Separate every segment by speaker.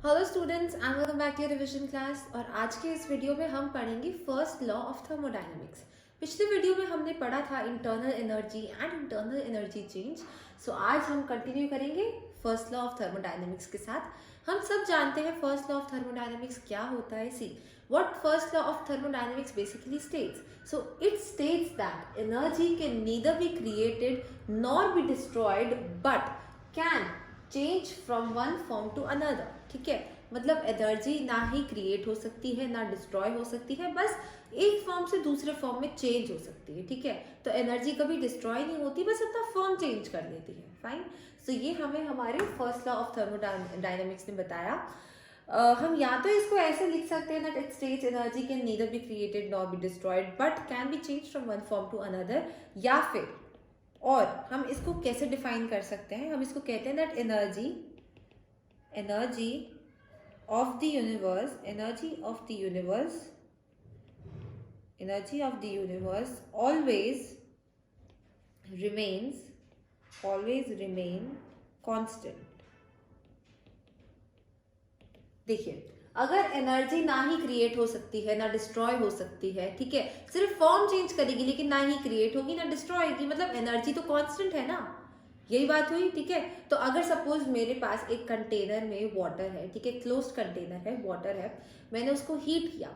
Speaker 1: Hello students and welcome back to your revision class. और आज के इस वीडियो में हम पढ़ेंगे फर्स्ट लॉ ऑफ थर्मोडायनेमिक्स। पिछले वीडियो में हमने पढ़ा था internal energy and internal energy change. So आज हम कंटिन्यू करेंगे फर्स्ट लॉ ऑफ थर्मोडायनेमिक्स के साथ। हम सब जानते हैं फर्स्ट लॉ ऑफ थर्मोडायनेमिक्स क्या होता है। See what first law of thermodynamics basically states. So it states that energy can neither be created nor be destroyed but can change from one form to another. ठीक है, मतलब energy ना ही create हो सकती है ना डिस्ट्रॉय हो सकती है, बस एक फॉर्म से दूसरे फॉर्म में चेंज हो सकती है। ठीक है, तो एनर्जी कभी डिस्ट्रॉय नहीं होती, बस अपना फॉर्म चेंज कर लेती है। फाइन, सो ये हमें हमारे फर्स्ट लॉ ऑफ थर्मोडायनेमिक्स ने बताया। हम या तो इसको ऐसे लिख सकते हैं that it states energy can neither be created nor be destroyed but can be change from one form to another, या फिर और हम इसको कैसे डिफाइन कर सकते हैं, हम इसको कहते हैं that energy of the universe energy of the universe always remain constant। देखिए, अगर एनर्जी ना ही क्रिएट हो सकती है ना डिस्ट्रॉय हो सकती है, ठीक है, सिर्फ फॉर्म चेंज करेगी लेकिन ना ही क्रिएट होगी ना डिस्ट्रॉय होगी, मतलब एनर्जी तो कांस्टेंट है ना, यही बात हुई। ठीक है, तो अगर सपोज मेरे पास एक कंटेनर में वाटर है, ठीक है, क्लोज्ड कंटेनर है, वाटर है, मैंने उसको हीट किया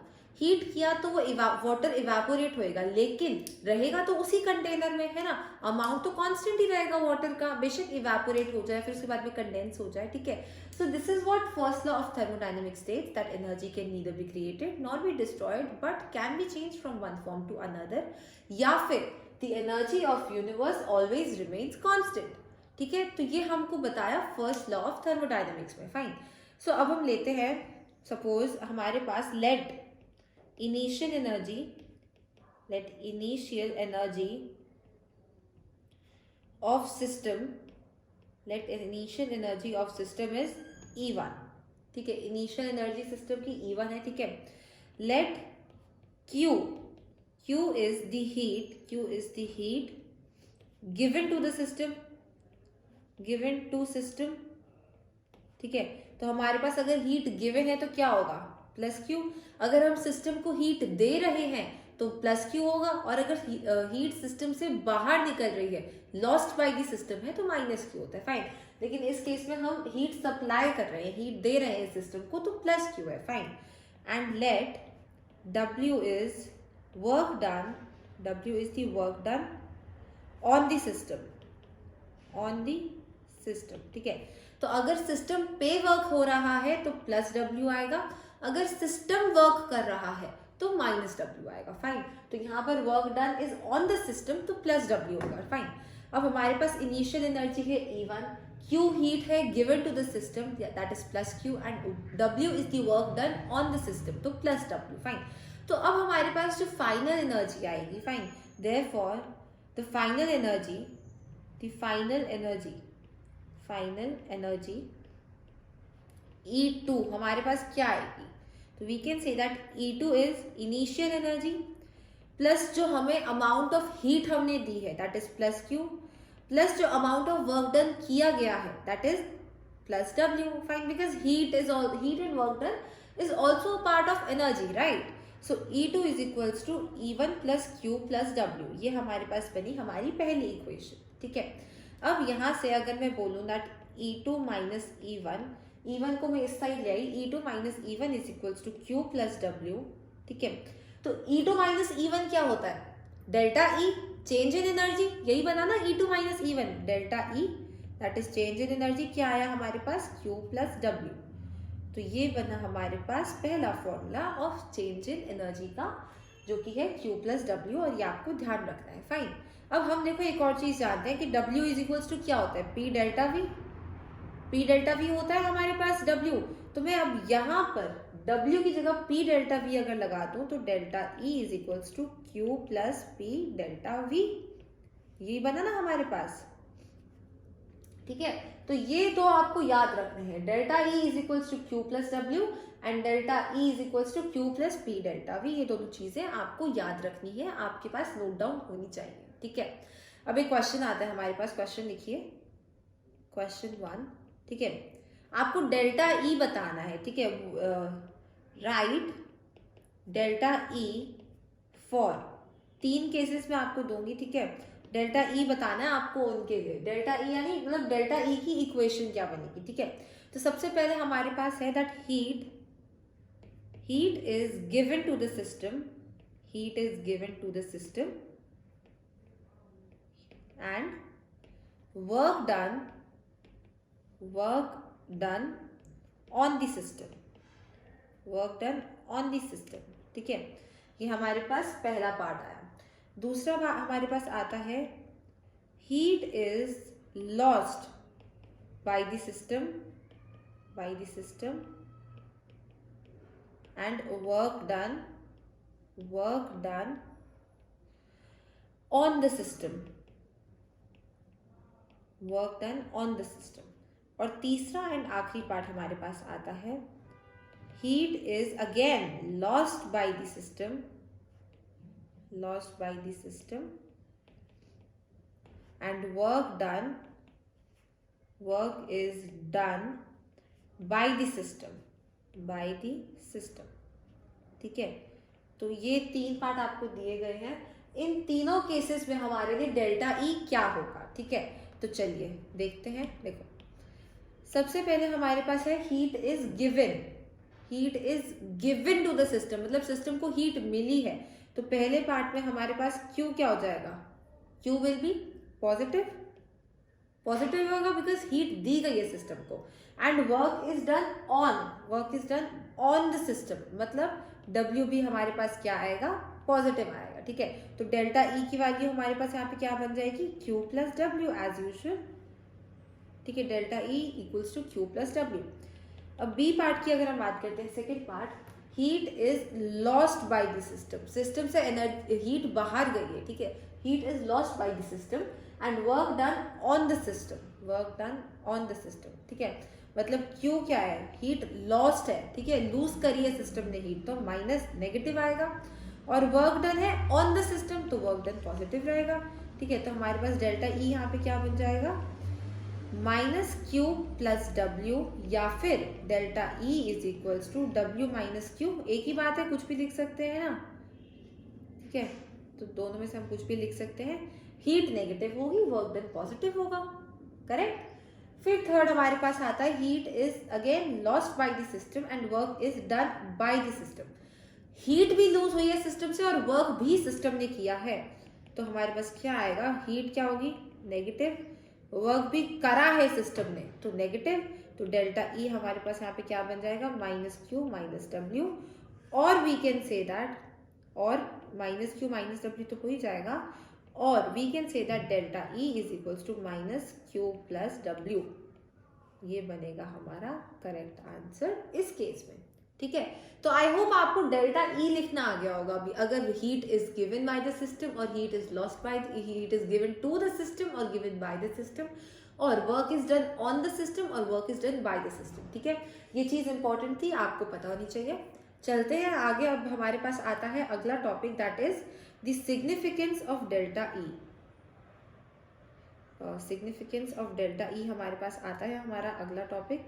Speaker 1: तो वो वाटर इवेपोरेट होएगा, लेकिन रहेगा तो उसी कंटेनर में, है ना। अमाउंट तो कांस्टेंट ही रहेगा वाटर का, बेशक इवेपोरेट हो जाए फिर उसके बाद में कंडेंस हो जाए। ठीक है, so this is what first law of thermodynamics states, that energy can neither be created nor be destroyed but can be change from one form to another, या फिर the energy of universe always remains constant. ठीक है, तो ये हमको बताया first law of thermodynamics में। Fine, so अब हम लेते हैं, सपोज हमारे पास let initial energy of system is E1। ठीक है, इनिशियल एनर्जी सिस्टम की E1 है। ठीक है, let Q is the heat given to system. ठीक है, तो हमारे पास अगर हीट गिवन है तो क्या होगा, प्लस क्यू। अगर हम सिस्टम को हीट दे रहे हैं तो प्लस क्यू होगा, और अगर हीट सिस्टम से बाहर निकल रही है, लॉस्ट बाय द सिस्टम है, तो माइनस क्यू होता है। फाइन, लेकिन इस केस में हम हीट सप्लाई कर रहे हैं, हीट दे रहे हैं सिस्टम को, तो प्लस क्यू है। Fine, and let W is work done on the system. ठीक है, तो अगर सिस्टम पे वर्क हो रहा है तो प्लस डब्ल्यू आएगा, अगर सिस्टम वर्क कर रहा है तो माइनस डब्ल्यू आएगा। फाइन, तो यहाँ पर work done is on the system तो प्लस डब्ल्यू होगा। फाइन, अब हमारे पास इनिशियल एनर्जी है E1, Q हीट है given to the system, that is plus Q, and W is the work done on the system तो plus W. Fine, तो अब हमारे पास जो फाइनल एनर्जी आएगी, fine, therefore the final energy E2 हमारे पास क्या आएगी, तो we can say that E2 is initial energy plus जो हमें अमाउंट ऑफ हीट हमने दी है, that is plus Q, plus जो अमाउंट ऑफ वर्क डन किया गया है, that is plus W। Fine, because heat and work done is also part of energy, right. So E2 is equals to E1 plus Q plus W। ये हमारे पास बनी हमारी पहली equation. ठीक है, अब यहाँ से अगर मैं बोलूँ दैट E2 माइनस E1 को मैं इस साइड ले आई, E2 minus E1 is equals to Q plus W। ठीक है, तो E2 माइनस E1 क्या होता है, delta E, change in energy, यही बना ना E2 minus E1, delta E that is change in energy. क्या आया हमारे पास, Q प्लस W। तो ये बना हमारे पास पहला formula of change in energy का, जो कि है Q प्लस W, और ये आपको ध्यान रखना है। फाइन, अब हम देखो एक और चीज जानते हैं कि W इज इक्वल्स टू क्या होता है, P डेल्टा V होता है हमारे पास W। तो मैं अब यहाँ पर W की जगह P डेल्टा V अगर लगा दूं तो delta E is equals to Q plus P delta V, यही बना ना हमारे पास। ठीक है, तो ये दो आपको याद रखने हैं, delta E is equals to Q plus W and delta E is equals to Q plus P delta V। ये दोनों चीजें आपको याद रखनी है, आपके पास नोट डाउन होनी चाहिए। ठीक है, अब एक क्वेश्चन आता है हमारे पास, क्वेश्चन लिखिए, क्वेश्चन 1। ठीक है, आपको डेल्टा ई बताना है, ठीक है। Right delta E for 3 cases में आपको दूंगी, ठीक है। डेल्टा ई बताना है आपको उनके लिए। डेल्टा ई यानी मतलब डेल्टा ई की इक्वेशन क्या बनेगी, ठीक है। तो सबसे पहले हमारे पास है that heat is given to the system, heat is given to the system and work done on the system, work done on the system, ठीक है। ये हमारे पास पहला पार्ट आया। दूसरा हमारे पास आता है heat is lost by the system and work done on the system, work done on the system। और तीसरा एंड आखिरी पार्ट हमारे पास आता है heat is again lost by the system and work is done by the system, ठीक है। तो ये 3 पार्ट आपको दिए गए हैं। इन तीनों केसेस में हमारे लिए डेल्टा ई क्या होगा, ठीक है। तो चलिए देखते हैं। देखो सबसे पहले हमारे पास है heat is given to the system, मतलब सिस्टम को हीट मिली है। तो पहले पार्ट में हमारे पास क्यू क्या हो जाएगा, क्यू विल बी पॉजिटिव होगा बिकॉज हीट दी गई है सिस्टम को। And work is done on the system, मतलब W भी हमारे पास क्या आएगा, पॉजिटिव आएगा, ठीक है। तो डेल्टा ई की वैल्यू हमारे पास यहाँ पे क्या बन जाएगी, Q plus W as usual, ठीक है। Delta E equals to Q plus W. अब बी पार्ट की अगर हम बात करते हैं, second part, heat is lost by the system से एनर्जी हीट बाहर गई है, ठीक है। Heat is lost by the system and work done on the system, ठीक है। मतलब क्यू क्या है, हीट लॉस्ट है, ठीक है, लूज करी है सिस्टम ने हीट, तो माइनस नेगेटिव आएगा। और वर्क डन है ऑन द सिस्टम, तो वर्क डन पॉजिटिव रहेगा, ठीक है। तो हमारे पास डेल्टा ई यहाँ पे क्या बन जाएगा, माइनस क्यू प्लस डब्ल्यू, या फिर delta E is equals to W minus Q. एक ही बात है, कुछ भी लिख सकते हैं ना, ठीक है। तो दोनों में से हम कुछ भी लिख सकते हैं। हीट नेगेटिव होगी, वर्क डन पॉजिटिव होगा, करेक्ट। फिर थर्ड हमारे पास आता है heat is again lost by the system and work is done by the system. Heat भी लूज हुई है सिस्टम से और वर्क भी सिस्टम ने किया है, तो हमारे पास क्या आएगा, हीट क्या होगी, नेगेटिव, वर्क भी करा है सिस्टम ने तो नेगेटिव। तो डेल्टा ई हमारे पास यहाँ पे क्या बन जाएगा, माइनस क्यू माइनस डब्ल्यू, और वी कैन से दैट, और माइनस क्यू माइनस डब्ल्यू तो हो ही जाएगा, और we can say that delta E is equals to minus Q plus W. ये बनेगा हमारा करेक्ट आंसर इस केस में, ठीक है। तो आई होप आपको डेल्टा ई लिखना आ गया होगा अभी, अगर heat is given by the system और heat is lost by, heat is given to the system और गिवन बाय द सिस्टम, और work is done on the system और work is done by the system, ठीक है। ये चीज important थी, आपको पता होनी चाहिए। चलते हैं आगे। अब हमारे पास आता है अगला topic, that is the significance of delta E. Significance of delta E हमारे पास आता है हमारा अगला टॉपिक।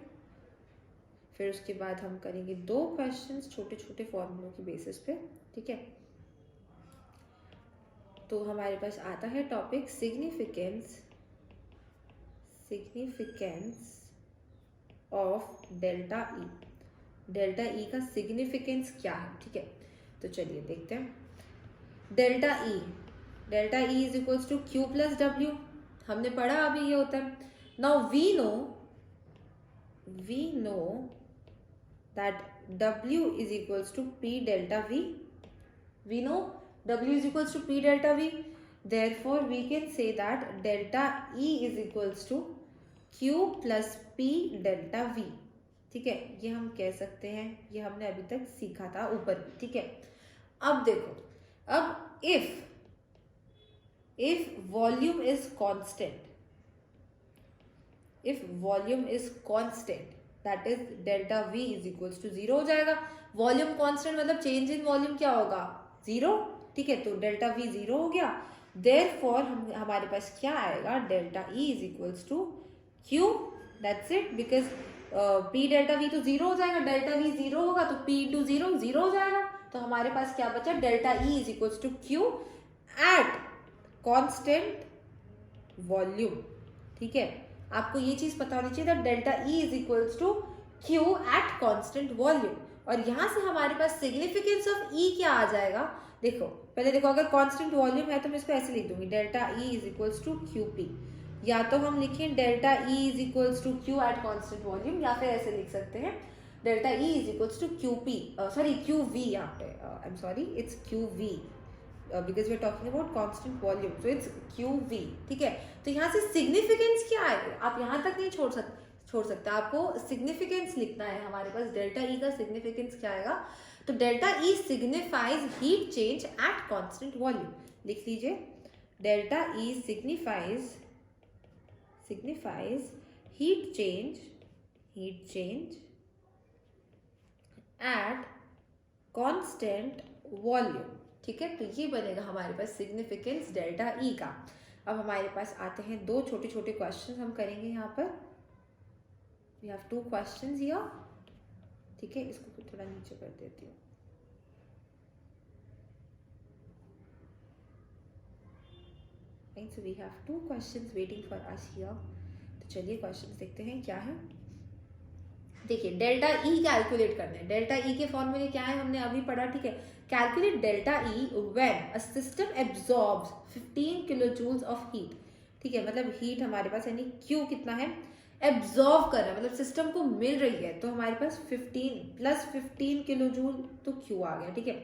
Speaker 1: फिर उसके बाद हम करेंगे 2 क्वेश्चंस छोटे छोटे फॉर्मूलों की बेसिस पे, ठीक है। तो हमारे पास आता है topic significance of delta E. Delta E का सिग्निफिकेंस क्या है, ठीक है। तो चलिए देखते हैं। Delta E is equals to Q plus W, हमने पढ़ा अभी ये होता है। Now we know that W is equals to P delta V. We know W is equals to P delta V. Therefore, we can say that delta E is equals to Q plus P delta V. ठीक है, ये हम कह सकते हैं, ये हमने अभी तक सीखा था ऊपर, ठीक है। अब देखो, अब if volume is constant, that is delta V is equals to 0 हो जाएगा। वॉल्यूम कांस्टेंट मतलब चेंज इन वॉल्यूम क्या होगा, 0, ठीक है। तो डेल्टा V 0 हो गया, देयरफॉर हमारे पास क्या आएगा, delta E is equals to Q, that's it, because P delta V तो जीरो हो जाएगा, डेल्टा वी जीरो होगा तो पी इंटू जीरो जीरो हो जाएगा। तो हमारे पास क्या बचा, delta E is equals to Q at constant volume. ठीक है, आपको ये चीज पता होनी चाहिए, delta E is equals to Q at constant volume. और यहां से हमारे पास सिग्निफिकेंस ऑफ ई क्या आ जाएगा, देखो पहले देखो, अगर कांस्टेंट वॉल्यूम है तो मैं इसको ऐसे लिख दूंगी, delta E is equals to Q P, या तो हम लिखें delta E is equals to Q at constant volume, या फिर ऐसे लिख सकते हैं delta E is equals to Q P, sorry Q V, यहाँ पे I am sorry it's Q V because we are talking about constant volume, so it's Q V. ठीक है, तो यहाँ से सिग्निफिकेंस क्या है, आप यहाँ तक नहीं छोड़ सकते, आपको सिग्निफिकेंस लिखना है। हमारे पास डेल्टा ई का सिग्निफिकेंस क्या आएगा, तो delta E signifies heat change at constant volume. लिख लीजिए, delta E signifies heat change at constant volume। ठीक है, तो ये बनेगा हमारे पास सिग्निफिकेंस डेल्टा ई का। अब हमारे पास आते हैं दो छोटे छोटे क्वेश्चन हम करेंगे यहाँ पर। We have 2 questions here. ठीक है, इसको थोड़ा नीचे कर देती हूँ। So we have 2 questions waiting for us here। तो चलिए क्वेश्चंस देखते हैं क्या है। देखिए, डेल्टा ई कैलकुलेट करना है। डेल्टा ई के फॉर्मूले क्या है हमने अभी पढ़ा। ठीक है, calculate delta E when a system absorbs 15 kilo joules of heat. ठीक है, मतलब हीट हमारे पास यानी क्यू कितना है, एब्जॉर्ब कर रहा है, मतलब सिस्टम को मिल रही है, तो हमारे पास 15 प्लस 15 किलो जूल तो क्यू आ गया। ठीक है,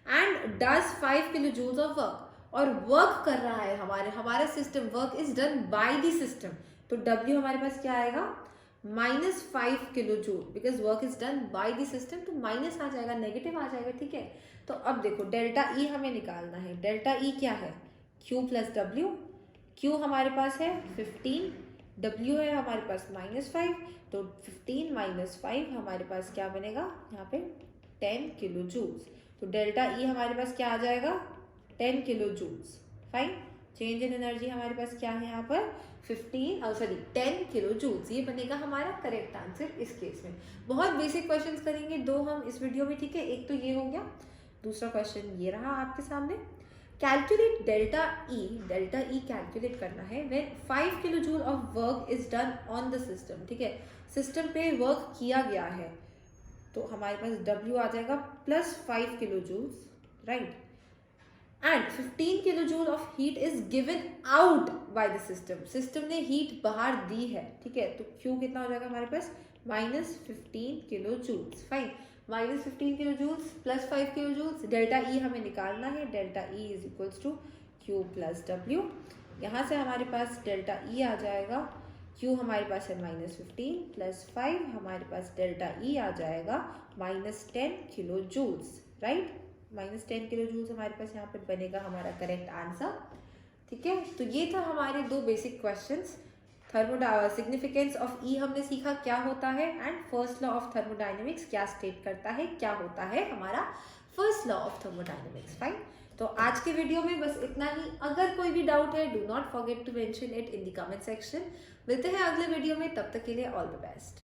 Speaker 1: and does 5 kilo joules of work, और वर्क कर रहा है हमारा system, work is done by the system, तो W हमारे पास क्या आएगा, -5 kilo joule, because work is done by the system, तो माइनस आ जाएगा, नेगेटिव आ जाएगा। ठीक है, तो अब देखो डेल्टा ई हमें निकालना है। डेल्टा ई क्या है, Q प्लस W। Q हमारे पास है 15, W है हमारे पास -5, तो 15 माइनस 5 हमारे पास क्या बनेगा यहाँ पे 10 किलो जूल्स। तो डेल्टा ई हमारे पास क्या आ जाएगा, 10 kilo joules. Fine, change in energy हमारे पास क्या है यहाँ पर 10 किलो जूल्स। ये बनेगा हमारा करेक्ट आंसर इस केस में। बहुत बेसिक क्वेश्चंस करेंगे 2 हम इस वीडियो में। ठीक है, एक तो ये हो गया, दूसरा क्वेश्चन ये रहा आपके सामने। कैलकुलेट डेल्टा ई कैलकुलेट करना है when 5 kilo joule of work is done on the system. ठीक है, सिस्टम पे वर्क किया गया है, तो हमारे पास W आ जाएगा plus 5 kilo joules, right, and 15 kilo joule of heat is given out by the system. System ने हीट बाहर दी है। ठीक है, तो Q कितना हो जाएगा हमारे पास -15 kilo joules. Fine, -15 kilo joules plus 5 kilo joules, delta E हमें निकालना है। Delta E is equals to Q plus W। यहाँ से हमारे पास डेल्टा ई आ जाएगा, Q हमारे पास है -15 प्लस 5, हमारे पास डेल्टा ई आ जाएगा -10 kilo joules, right, -10 kilo joules हमारे पास यहाँ पे बनेगा हमारा करेक्ट आंसर। ठीक है, तो ये था हमारे 2 बेसिक क्वेश्चंस। सिग्निफिकेंस ऑफ ई हमने सीखा क्या होता है, and first law of thermodynamics क्या स्टेट करता है, क्या होता है हमारा first law of thermodynamics. Fine, तो आज के वीडियो में बस इतना ही। अगर कोई भी डाउट है, do not forget to mention it in the comment section. मिलते हैं अगले वीडियो में, तब तक के लिए ऑल द बेस्ट।